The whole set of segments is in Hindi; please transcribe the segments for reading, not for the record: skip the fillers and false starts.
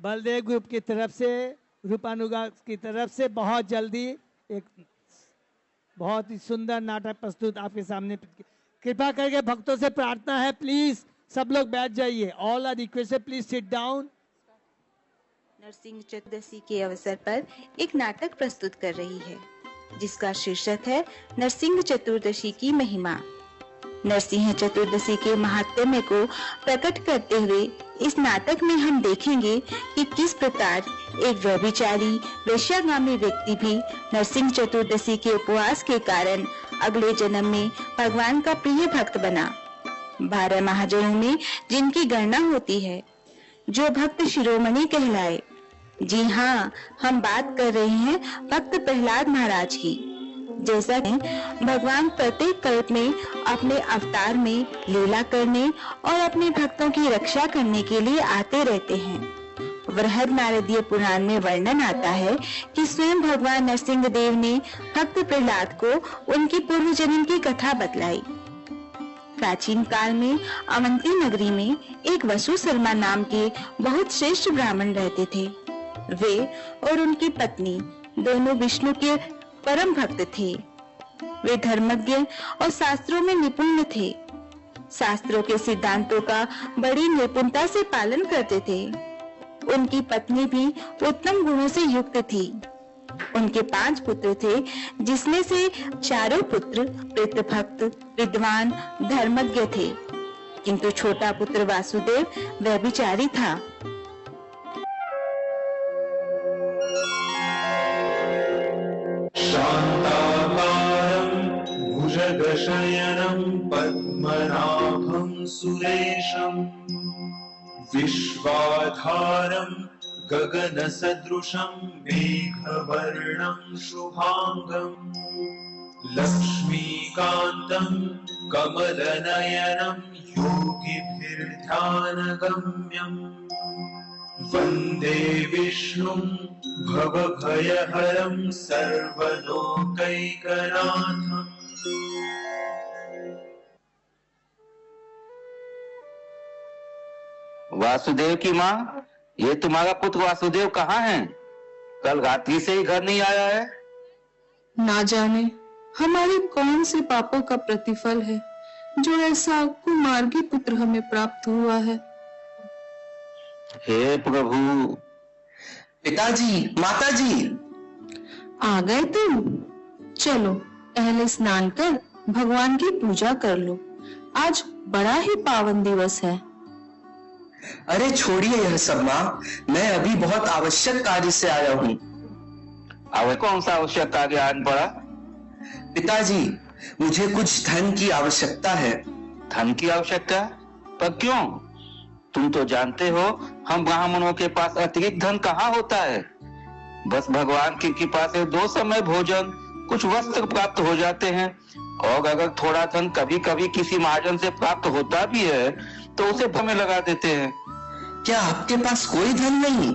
बलदेव ग्रुप की तरफ से, रूपानुगा की तरफ से बहुत जल्दी एक बहुत ही सुंदर नाटक प्रस्तुत आपके सामने। कृपा करके भक्तों से प्रार्थना है, प्लीज सब लोग बैठ जाइए। All are requested please sit down. Narasimha Chaturdashi के अवसर पर एक नाटक प्रस्तुत कर रही है जिसका शीर्षक है नरसिंह चतुर्दशी की महिमा। नरसिंह चतुर्दशी के महात्म्य को प्रकट करते हुए इस नाटक में हम देखेंगे कि किस प्रकार एक व्यभिचारी वेश्यागामी व्यक्ति भी नरसिंह चतुर्दशी के उपवास के कारण अगले जन्म में भगवान का प्रिय भक्त बना। 12 महाजनों में जिनकी गणना होती है, जो भक्त शिरोमणि कहलाए। जी हाँ, हम बात कर रहे हैं भक्त प्रहलाद महाराज की। जैसा कि भगवान प्रत्येक कल्प में अपने अवतार में लीला करने और अपने भक्तों की रक्षा करने के लिए आते रहते हैं। बृहद नारदीय पुराण में वर्णन आता है कि स्वयं भगवान नरसिंह देव ने भक्त प्रहलाद को उनकी पूर्व जन्म की कथा बतलाई। प्राचीन काल में अवंती नगरी में एक वसु शर्मा नाम के बहुत श्रेष्ठ ब्राह्मण रहते थे। वे और उनकी पत्नी दोनों विष्णु के परम भक्त थे। वे धर्मज्ञ और शास्त्रों में निपुण थे। शास्त्रों के सिद्धांतों का बड़ी निपुणता से पालन करते थे। उनकी पत्नी भी उत्तम गुणों से युक्त थी। उनके 5 पुत्र थे, जिसमें से 4 पुत्र प्रेतभक्त, विद्वान, धर्मज्ञ थे, किंतु छोटा पुत्र वासुदेव व्यभिचारी था। शांताकारं भुजगशयनं पद्मनाभं सुरेशं विश्वाधारं गगनसदृशं मेघवर्णं शुभांगं लक्ष्मीकान्तं कमलनयनं योगिभिर्ध्यानगम्यं वन्दे विष्णुं भवभयहरं सर्वलोकैकनाथम्। वासुदेव की माँ, ये तुम्हारा पुत्र वासुदेव कहाँ है? कल रात्रि से ही घर नहीं आया है। ना जाने हमारे कौन से पापों का प्रतिफल है जो ऐसा कुमार्गी पुत्र हमें प्राप्त हुआ है। हे प्रभु। पिताजी, माताजी, आ गए तुम? चलो पहले स्नान कर भगवान की पूजा कर लो। आज बड़ा ही पावन दिवस है। अरे छोड़िए यह सब माँ, मैं अभी बहुत आवश्यक कार्य से आया हूँ। अब कौन सा आवश्यक कार्य आन पड़ा? पिताजी, मुझे कुछ धन की आवश्यकता है। धन की आवश्यकता? पर क्यों? तुम तो जानते हो हम ब्राह्मणों के पास अतिरिक्त धन कहाँ होता है। बस भगवान की कृपा से 2 समय भोजन, कुछ वस्त्र प्राप्त हो जाते हैं। और अगर थोड़ा धन कभी कभी किसी महाजन से प्राप्त होता भी है तो उसे हमें लगा देते हैं। क्या आपके पास कोई धन नहीं?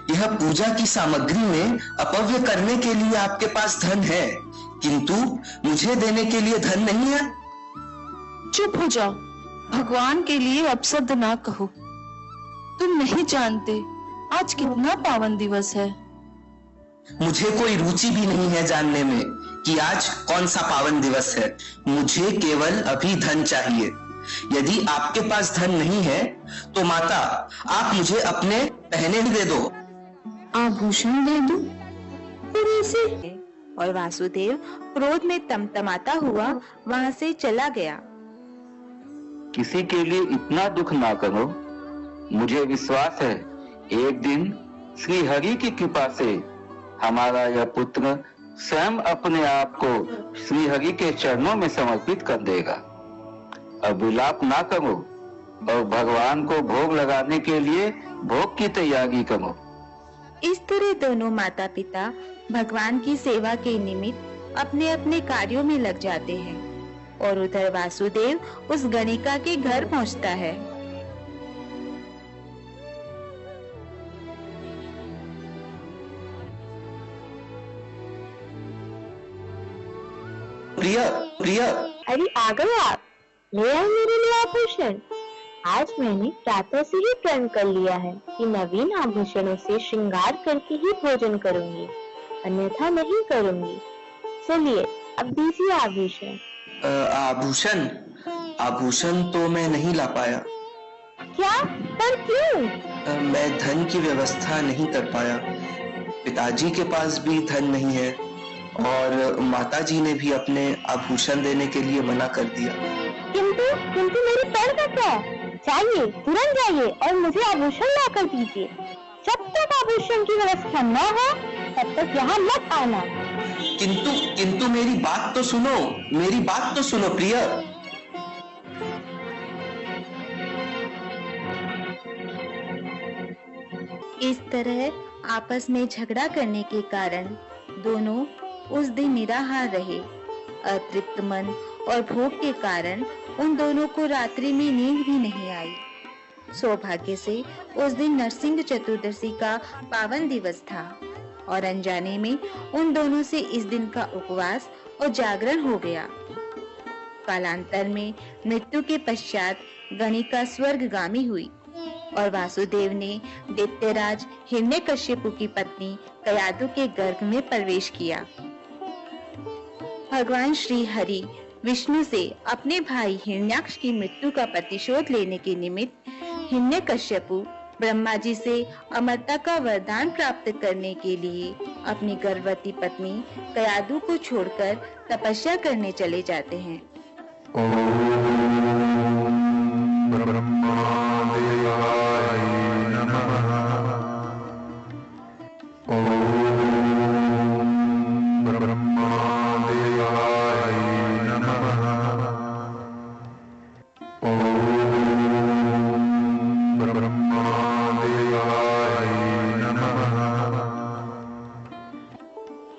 यह पूजा की सामग्री में अपव्य करने के लिए आपके पास धन है, किंतु मुझे देने के लिए धन नहीं है। चुप हो जाओ, भगवान के लिए अपशब्द ना कहो। तुम नहीं जानते आज कितना पावन दिवस है। मुझे कोई रुचि भी नहीं है जानने में कि आज कौन सा पावन दिवस है। मुझे केवल अभी धन चाहिए। यदि आपके पास धन नहीं है तो माता, आप मुझे अपने पहने दे दो। आभूषण दे दो? ऐसे और वासुदेव क्रोध में तमतमाता हुआ वहां से चला गया। किसी के लिए इतना दुख ना करो। मुझे विश्वास है एक दिन श्री हरि की कृपा से हमारा यह पुत्र स्वयं अपने आप को श्री हरि के चरणों में समर्पित कर देगा। अब विलाप ना करो और भगवान को भोग लगाने के लिए भोग की तैयारी करो। इस तरह दोनों माता पिता भगवान की सेवा के निमित्त अपने अपने कार्यों में लग जाते हैं और उधर वासुदेव उस गणिका के घर पहुंचता है। प्रिया, प्रिया, अरे आ गए आप। ले आओ मेरे लिए आभूषण। आज मैंने प्रातः से ही प्रण कर लिया है कि नवीन आभूषणों से श्रृंगार करके ही भोजन करूंगी, अन्यथा नहीं करूंगी। चलिए अब दीजिए आभूषण। आभूषण आभूषण तो मैं नहीं ला पाया। क्या? पर क्यों? मैं धन की व्यवस्था नहीं कर पाया। पिताजी के पास भी धन नहीं है और माताजी ने भी अपने आभूषण देने के लिए मना कर दिया। किंतु मेरी पैर का क्या? जाइए, तुरंत जाइए और मुझे आभूषण ला कर दीजिए। जब तक आभूषण की व्यवस्था न हो तब तक यहाँ मत आना। किंतु मेरी बात तो सुनो प्रिय। इस तरह आपस में झगड़ा करने के कारण दोनों उस दिन निराहार रहे। अतृप्त मन और भूख के कारण उन दोनों को रात्रि में नींद भी नहीं आई। सौभाग्य से उस दिन नरसिंह चतुर्दशी का पावन दिवस था और अनजाने में उन दोनों से इस दिन का उपवास और जागरण हो गया। कालांतर में मृत्यु के पश्चात गणिका स्वर्गगामी हुई और वासुदेव ने दैत्यराज हिरण्यकश्यपु की पत्नी कयादु के गर्भ में प्रवेश किया। भगवान श्री हरि विष्णु से अपने भाई हिरण्याक्ष की मृत्यु का प्रतिशोध लेने के निमित्त हिरण्यकश्यपु ब्रह्मा जी से अमरता का वरदान प्राप्त करने के लिए अपनी गर्भवती पत्नी कयादु को छोड़कर तपस्या करने चले जाते हैं।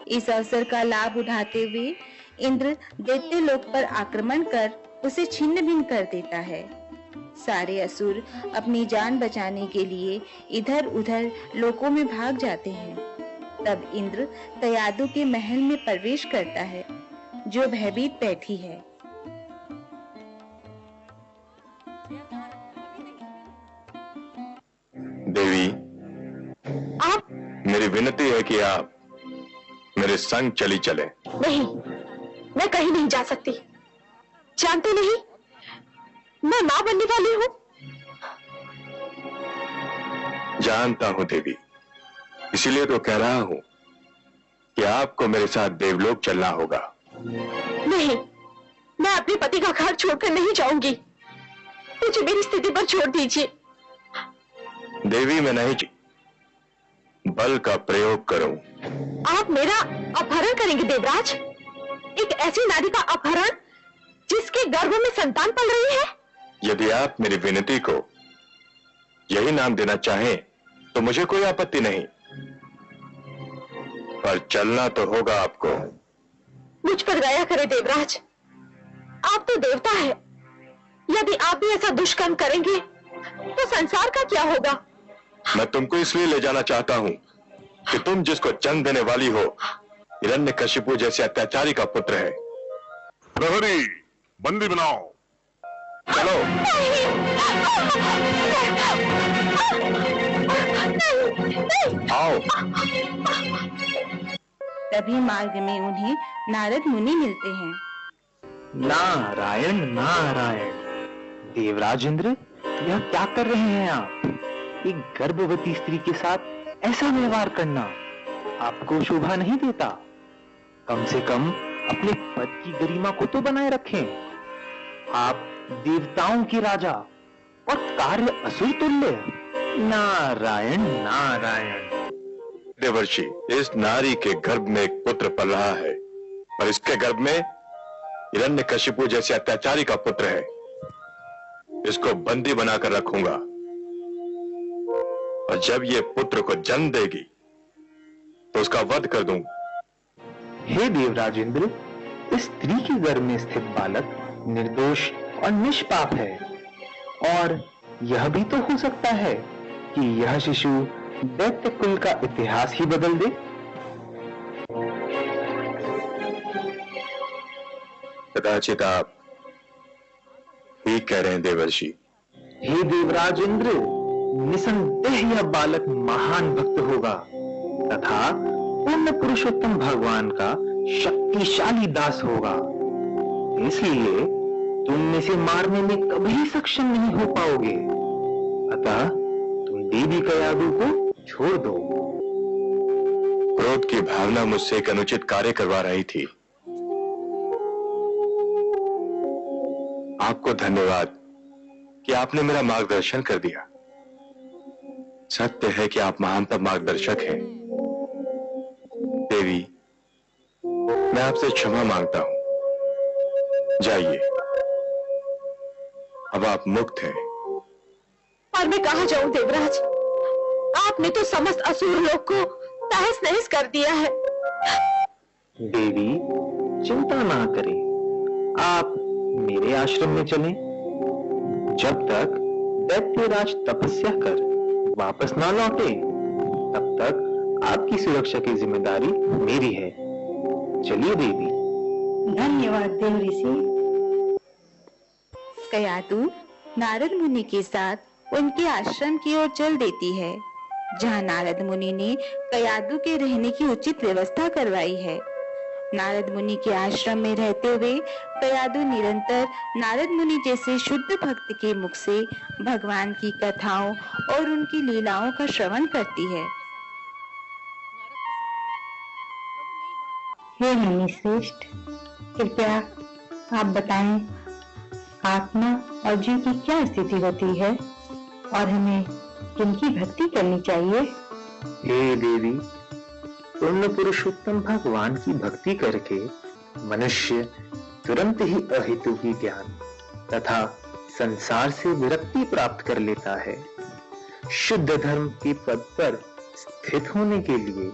इस अवसर का लाभ उठाते हुए इंद्र दैत्य लोक पर आक्रमण कर उसे छिन्न भिन्न कर देता है। सारे असुर अपनी जान बचाने के लिए इधर उधर लोकों में भाग जाते हैं। तब इंद्र कयादु के महल में प्रवेश करता है, जो भयभीत बैठी है। देवी, आप? मेरी विनती है कि आप मेरे संग चली चले। नहीं, मैं कहीं नहीं जा सकती। जानते नहीं, मैं माँ बनने वाली हूँ। जानता हूँ देवी, इसीलिए तो कह रहा हूँ कि आपको मेरे साथ देवलोक चलना होगा। नहीं, मैं अपने पति का घर छोड़कर नहीं जाऊंगी। मुझे मेरी स्थिति पर छोड़ दीजिए। देवी, मैं नहीं बल का प्रयोग करूं। आप मेरा अपहरण करेंगे देवराज? एक ऐसी नारी का अपहरण जिसके गर्भ में संतान पल रही है? यदि आप मेरी विनती को यही नाम देना चाहें तो मुझे कोई आपत्ति नहीं, पर चलना तो होगा आपको। मुझ पर दया करे देवराज, आप तो देवता है। यदि आप भी ऐसा दुष्कर्म करेंगे तो संसार का क्या होगा? मैं तुमको इसलिए ले जाना चाहता हूं कि तुम जिसको जन्म देने वाली हो हिरण्यकशिपु जैसे अत्याचारी का पुत्र है। प्रहरी, बंदी बनाओ। चलो। आओ। तभी मार्ग में उन्हें नारद मुनि मिलते हैं। नारायण नारायण। देवराज इंद्र, यह क्या कर रहे हैं आप? एक गर्भवती स्त्री के साथ ऐसा व्यवहार करना आपको शोभा नहीं देता। कम से कम अपने पद की गरिमा को तो बनाए रखें। आप देवताओं के राजा और कार्य असुर तुल्य। नारायण नारायण। देवर्षि, इस नारी के गर्भ में एक पुत्र पल रहा है और इसके गर्भ में हिरण्यकशिपु जैसे अत्याचारी का पुत्र है। इसको बंदी बनाकर रखूंगा और जब ये पुत्र को जन्म देगी तो उसका वध कर दूंगा। हे देवराज इंद्र, इस स्त्री के गर्भ में स्थित बालक निर्दोष और निष्पाप है, और यह भी तो हो सकता है कि यह शिशु दैत्य कुल का इतिहास ही बदल दे। कदाचित आप ठीक कह रहे हैं देवर्षि, हे देवराज इंद्र, निसंदेह यह बालक महान भक्त होगा तथा पूर्ण पुरुषोत्तम भगवान का शक्तिशाली दास होगा। इसलिए तुम इसे मारने में कभी सक्षम नहीं हो पाओगे। अतः तुम देवी कयादू को छोड़ दो। क्रोध की भावना मुझसे एक अनुचित कार्य करवा रही थी। आपको धन्यवाद कि आपने मेरा मार्गदर्शन कर दिया। सत्य है कि आप महानतम मार्गदर्शक हैं। देवी, मैं आपसे क्षमा मांगता हूं। जाइए, अब आप मुक्त हैं। और मैं कहाँ जाऊं देवराज? आपने तो समस्त असुर लोक को तहस नहस कर दिया है। देवी, चिंता ना करें, आप मेरे आश्रम में चलें। जब तक दैत्यराज तपस्या कर वापस ना लौटे, तब तक आपकी सुरक्षा की जिम्मेदारी मेरी है। चलिए देवी। धन्यवाद देव ऋषि। कयादू नारद मुनि के साथ उनके आश्रम की ओर चल देती है, जहाँ नारद मुनि ने कयादू के रहने की उचित व्यवस्था करवाई है। नारद मुनि के आश्रम में रहते हुए कयादू निरंतर नारद मुनि जैसे शुद्ध भक्त के मुख से भगवान की कथाओं और उनकी लीलाओं का श्रवण करती है। हे मुनि श्रेष्ठ, कृपया आप बताएं, आत्मा और जीव की क्या स्थिति होती है और हमें किनकी भक्ति करनी चाहिए? हे देवी, पूर्ण पुरुषोत्तम भगवान की भक्ति करके मनुष्य तुरंत ही अहेतुकी ज्ञान तथा संसार से विरक्ति प्राप्त कर लेता है। शुद्ध धर्म के पद पर स्थित होने के लिए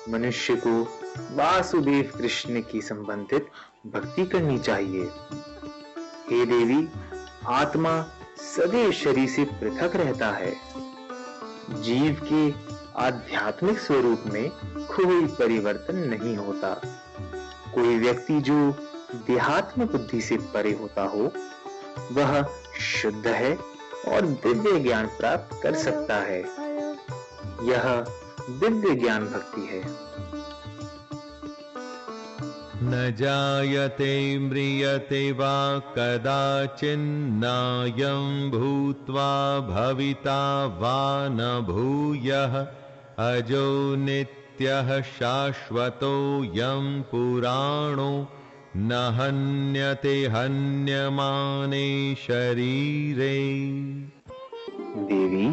मनुष्य को वासुदेव कृष्ण की संबंधित भक्ति करनी चाहिए। हे देवी, आत्मा सदैव शरीर से पृथक रहता है। जीव के आध्यात्मिक स्वरूप में कोई परिवर्तन नहीं होता। कोई व्यक्ति जो देहात्म बुद्धि से परे होता हो, वह शुद्ध है और दिव्य ज्ञान प्राप्त कर सकता है। यह दिव्य ज्ञान भक्ति है। न जायते म्रियते वा कदाचिन्नायं भूत्वा भविता वा न भूयः अजो नित्यः शाश्वतोऽयं पुराणो न हन्यते हन्यमाने शरीरे। देवी,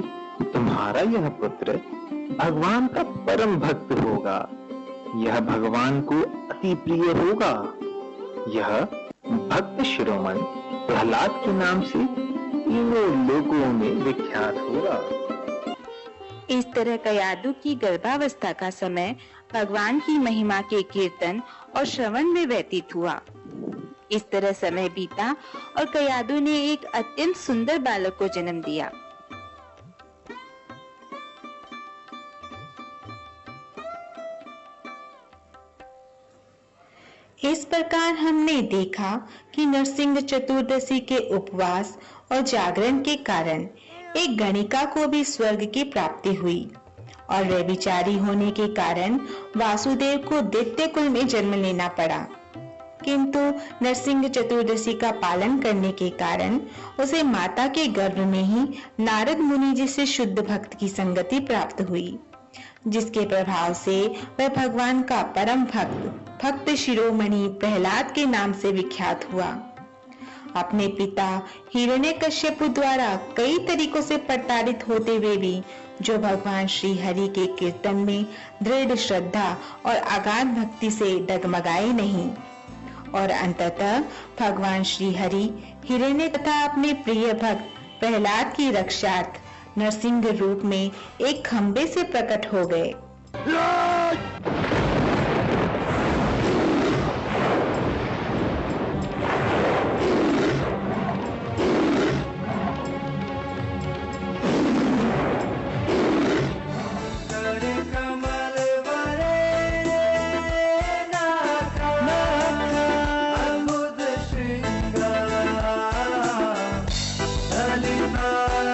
तुम्हारा यह पुत्र भगवान का परम भक्त होगा। यह भगवान को अति प्रिय होगा। यह भक्त शिरोमणि प्रहलाद के नाम से तीनों लोकों में विख्यात होगा। इस तरह कयादू की गर्भावस्था का समय भगवान की महिमा के कीर्तन और श्रवण में व्यतीत हुआ। इस तरह समय बीता और कयादू ने एक अत्यंत सुंदर बालक को जन्म दिया। इस प्रकार हमने देखा कि नरसिंह चतुर्दशी के उपवास और जागरण के कारण एक गणिका को भी स्वर्ग की प्राप्ति हुई और व्यभिचारी होने के कारण वासुदेव को दैत्य कुल में जन्म लेना पड़ा। किंतु नरसिंह चतुर्दशी का पालन करने के कारण उसे माता के गर्भ में ही नारद मुनि जैसे शुद्ध भक्त की संगति प्राप्त हुई, जिसके प्रभाव से वह भगवान का परम भक्त शिरोमणि प्रहलाद के नाम से विख्यात हुआ। अपने पिता हिरण्यकश्यप द्वारा कई तरीकों से प्रताड़ित होते हुए भी जो भगवान श्री हरि के कीर्तन में दृढ़ श्रद्धा और अगाध भक्ति से डगमगाए नहीं और अंततः भगवान श्री हरि हिरण्य तथा अपने प्रिय भक्त प्रहलाद की रक्षार्थ नरसिंह रूप में एक खंबे से प्रकट हो गए। ललिता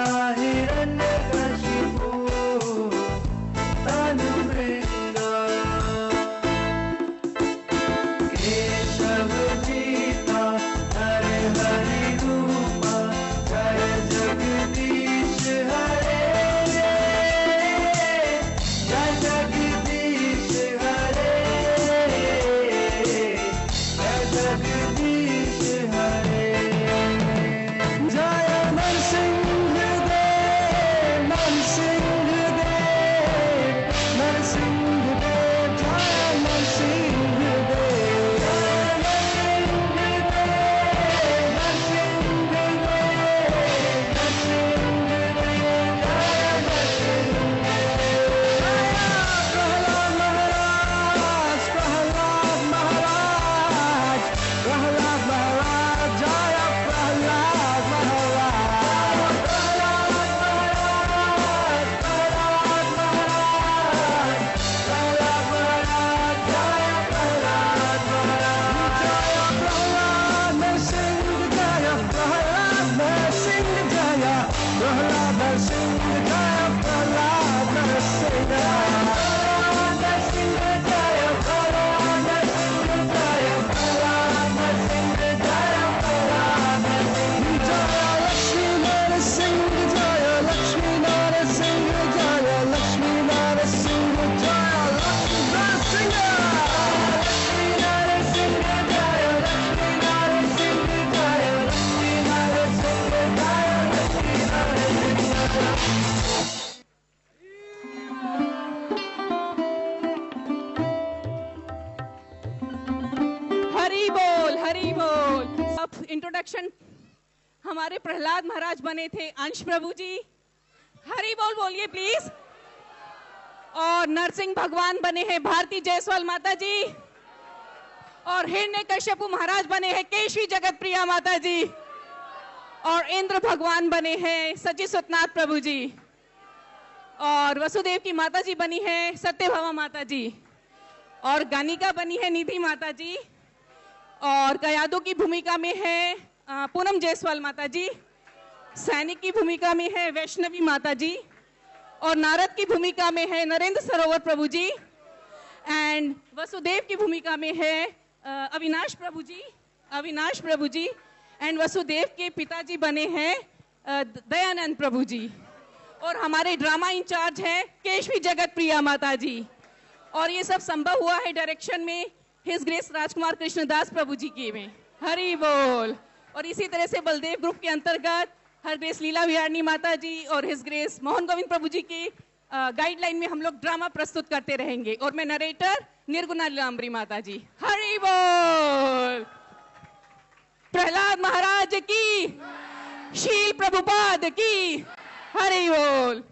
इंट्रोडक्शन हमारे प्रहलाद महाराज बने थे अंश प्रभु जी, हरि बोल बोलिए प्लीज। और नरसिंह भगवान बने हैं भारती जायसवाल माता जी, और हिरण्यकश्यपु महाराज बने हैं केशवी जगत प्रिया माता जी, और इंद्र भगवान बने हैं सची सुतनाथ प्रभु जी, और वसुदेव की माता जी बनी है सत्यभामा माता जी, और गानिका बनी है निधि माता जी, और कयादू की भूमिका में है पूनम जायसवाल माता जी, सैनिक की भूमिका में है वैष्णवी माता जी, और नारद की भूमिका में है नरेंद्र सरोवर प्रभु जी, एंड वसुदेव की भूमिका में है अविनाश प्रभु जी, एंड वसुदेव के पिताजी बने हैं दयानंद प्रभु जी, और हमारे ड्रामा इंचार्ज है केशवी जगत प्रिया माता जी। और ये सब संभव हुआ है डायरेक्शन में हिज ग्रेस राजकुमार कृष्णदास प्रभु जी के में, हरि बोल। और इसी तरह से बलदेव ग्रुप के अंतर्गत हर ग्रेस लीला विहारणी माता जी और हिज ग्रेस मोहन गोविंद प्रभु जी की गाइडलाइन में हम लोग ड्रामा प्रस्तुत करते रहेंगे, और मैं नरेटर निर्गुणा लीलांबरी माता जी, हरि बोल। प्रहलाद महाराज की, शील प्रभुपाद की, हरि बोल।